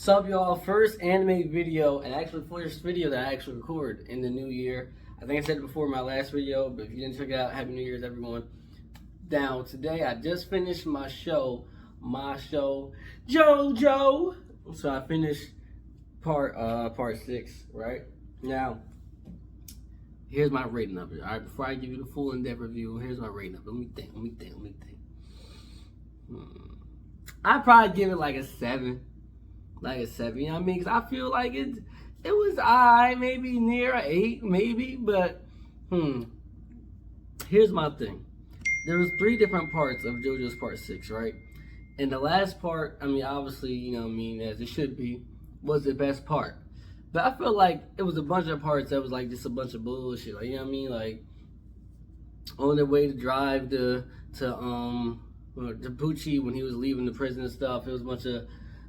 Sup y'all, first anime video, and actually first video that I actually record in the new year. I think I said it before in my last video, but if you didn't check it out, Happy New Year's everyone. Now today I just finished my show, Jojo. So I finished part 6, right? Now, here's my rating of it. Alright, before I give you the full in-depth review, here's my rating of it. Let me think. I'd probably give it like a 7. Like a 7, you know what I mean? Because I feel like it was maybe near an 8, maybe, but here's my thing. There was 3 different parts of JoJo's Part 6, right? And the last part, I mean, obviously, you know what I mean, as it should be, was the best part. But I feel like it was a bunch of parts that was like just a bunch of bullshit, like, you know what I mean? Like, on their way to drive to Pucci when he was leaving the prison and stuff, it was a bunch of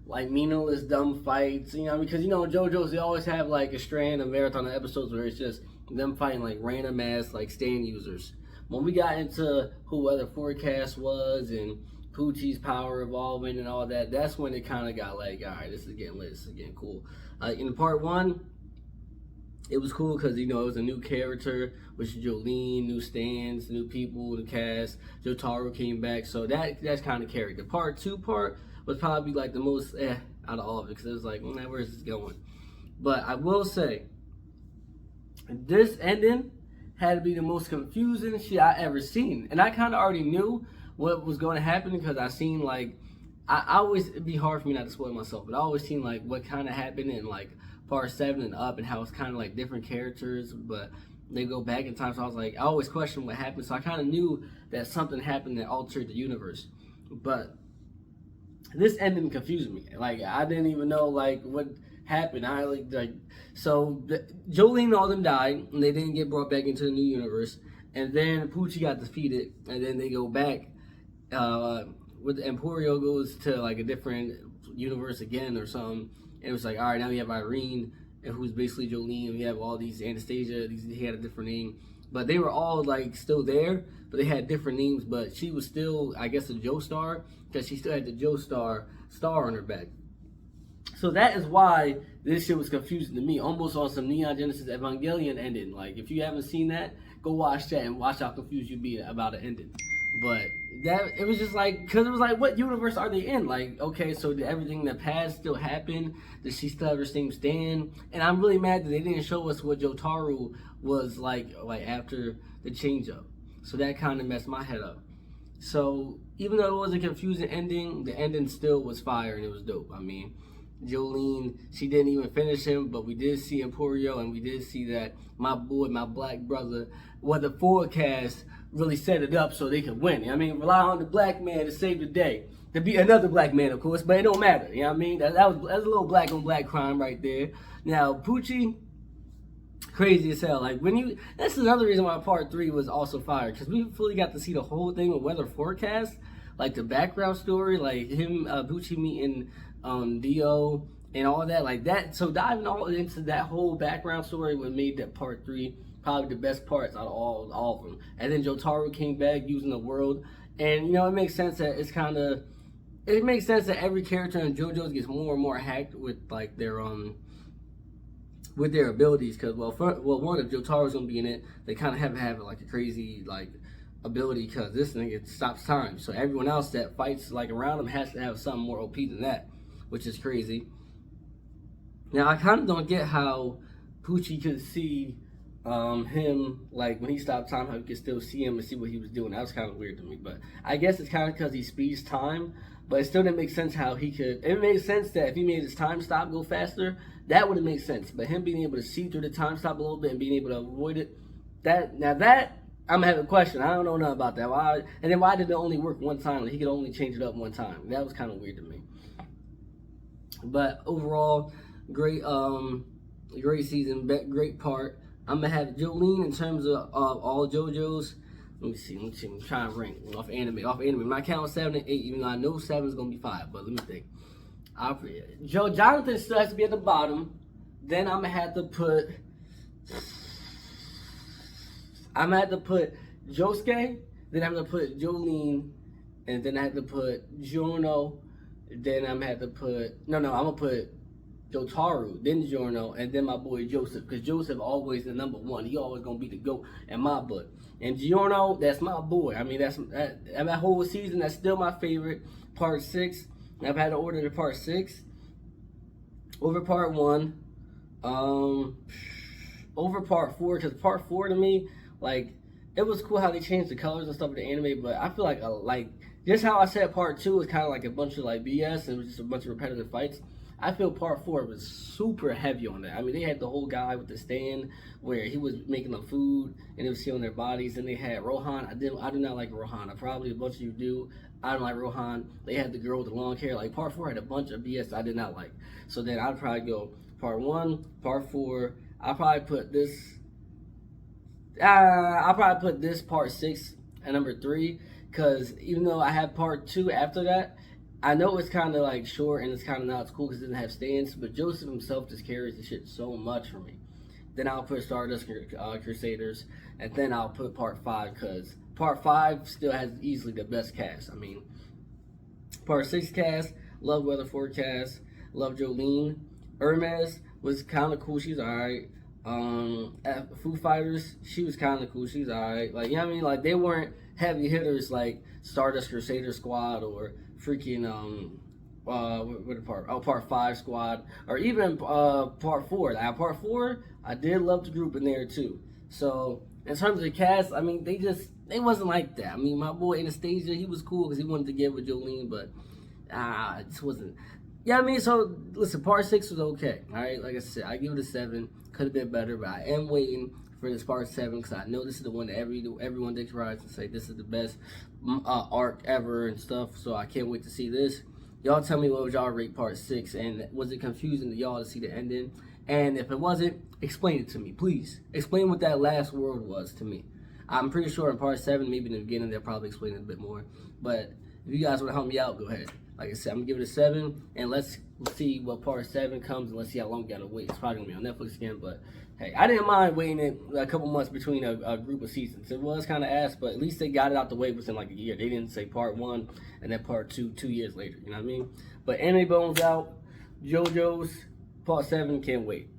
like meaningless dumb fights, you know, because you know JoJo's, they always have like a strand of marathon episodes where it's just them fighting like random ass like stand users. When we got into who Weather Forecast was and Pucci's power evolving and all that, that's when it kind of got like, all right, this is getting lit, this is getting cool. In part 1, it was cool because, you know, it was a new character, which is Jolene, new stands, new people, the cast. Jotaro came back, so that's kind of character. Part 2 was probably like the most out of all of it, because it was like, where's this going? But I will say, this ending had to be the most confusing shit I ever seen. And I kind of already knew what was going to happen because I seen like, I always, it'd be hard for me not to spoil myself, but I always seen like what kind of happened in like part 7 and up, and how it's kind of like different characters, but they go back in time. So I was like, I always questioned what happened. So I kind of knew that something happened that altered the universe. But this ending confused me. Like, I didn't even know like what happened. So Jolene and all them died, and they didn't get brought back into the new universe. And then Pucci got defeated, and then they go back. With Emporio goes to like a different universe again or something. And it was like, all right, now we have Irene, who's basically Jolene, and we have all these Anastasia. He had a different name, but they were all like still there, but they had different names. But she was still, I guess, a Joestar, because she still had the Joestar star on her back. So that is why this shit was confusing to me, almost on some Neon Genesis Evangelion ending. Like, if you haven't seen that, go watch that and watch how confused you be about an ending. But that, it was just like, because it was like, what universe are they in? Like, okay, so did everything in the past still happen? Does she still have her same stand? And I'm really mad that they didn't show us what Jotaro was like after the change up. So that kind of messed my head up. So even though it was a confusing ending, the ending still was fire and it was dope. I mean, Jolene, she didn't even finish him, but we did see Emporio, and we did see that my boy, my black brother, Weather Forecast really set it up so they could win. I mean, rely on the black man to save the day. To be another black man, of course, but it don't matter. You know what I mean? That's a little black on black crime right there. Now, Pucci, crazy as hell. Like, that's another reason why part 3 was also fire, because we fully got to see the whole thing with Weather Forecast, like the background story, like him, Pucci meeting Dio and all that, like that. So diving all into that whole background story what made that part 3 probably the best parts out of all of them. And then Jotaro came back using the world, and you know, it makes sense that it makes sense that every character in JoJo's gets more and more hacked with like their abilities, because one, if Jotaro's gonna be in it, they kind of have to have like a crazy like ability, because this nigga stops time. So everyone else that fights like around him has to have something more OP than that, which is crazy. Now I kind of don't get how Pucci could see him, like when he stopped time, how he could still see him and see what he was doing. That was kind of weird to me, but I guess it's kind of because he speeds time. But it still didn't make sense how he could. It made sense that if he made his time stop go faster, that would have made sense. But him being able to see through the time stop a little bit and being able to avoid it, that I'm gonna have a question. I don't know nothing about that. Why? And then why did it only work one time? Like, he could only change it up one time. That was kind of weird to me. But overall, great season, great part. I'm gonna have Jolene in terms of all JoJo's. Let me see. I'm trying to rank off anime. I'm not counting 7 and 8, even though I know 7 is gonna be 5. But let me think. Jonathan still has to be at the bottom. Then I'm gonna have to put Josuke. Then I'm gonna put Jolene, and then I have to put Jono. Then I'm gonna have to put I'm gonna put Jotaro, then Giorno, and then my boy Joseph. Because Joseph always the number one. He always gonna be the GOAT in my book. And Giorno, that's my boy. I mean, that whole season. That's still my favorite. Part 6. I've had to order the part 6 over part 1. Over part 4, because part 4 to me, like, it was cool how they changed the colors and stuff of the anime, but I feel like just how I said part 2 was kind of like a bunch of like BS and it was just a bunch of repetitive fights. I feel part 4 was super heavy on that. I mean, they had the whole guy with the stand where he was making them food and it was sealing their bodies. And they had Rohan. I do not like Rohan. Probably a bunch of you do. I don't like Rohan. They had the girl with the long hair. Like part 4 had a bunch of BS I did not like. So then I'd probably go part 1, part 4. I'll probably put this. I'll probably put this part 6 at number 3, because even though I have part 2 after that, I know it's kind of like short and it's kind of not as cool because it doesn't have stands, but Joseph himself just carries the shit so much for me. Then I'll put Stardust Crusaders, and then I'll put part 5 because part 5 still has easily the best cast. I mean, part 6 cast, love Weather Forecast, love Jolene. Hermes was kind of cool. She's alright. Foo Fighters, she was kind of cool. She's alright. Like, you know what I mean? Like, they weren't heavy hitters like Stardust Crusader Squad or freaking part 5 Squad, or even part 4. Part 4, I did love the group in there too. So in terms of the cast, I mean, they wasn't like that. I mean, my boy Anastasia, he was cool because he wanted to get with Jolene, but it just wasn't. Yeah, I mean, so listen, part 6 was okay. All right, like I said, I give it a 7. Could have been better, but I am waiting for this part 7 because I know this is the one that everyone takes rides and say this is the best arc ever and stuff. So I can't wait to see this. Y'all tell me what would y'all rate part 6, and was it confusing to y'all to see the ending? And if it wasn't, explain it to me, please. Explain what that last world was to me. I'm pretty sure in part 7, maybe in the beginning, they'll probably explain it a bit more. But if you guys want to help me out, go ahead. Like I said, I'm gonna give it a 7, and let's see what part 7 comes, and let's see how long we gotta wait. It's probably gonna be on Netflix again, but hey, I didn't mind waiting it a couple months between a group of seasons. It was kind of ass, but at least they got it out the way within like a year. They didn't say part 1 and then part 2 2 years later. You know what I mean? But Anime Bones out, Jojos, part 7, can't wait.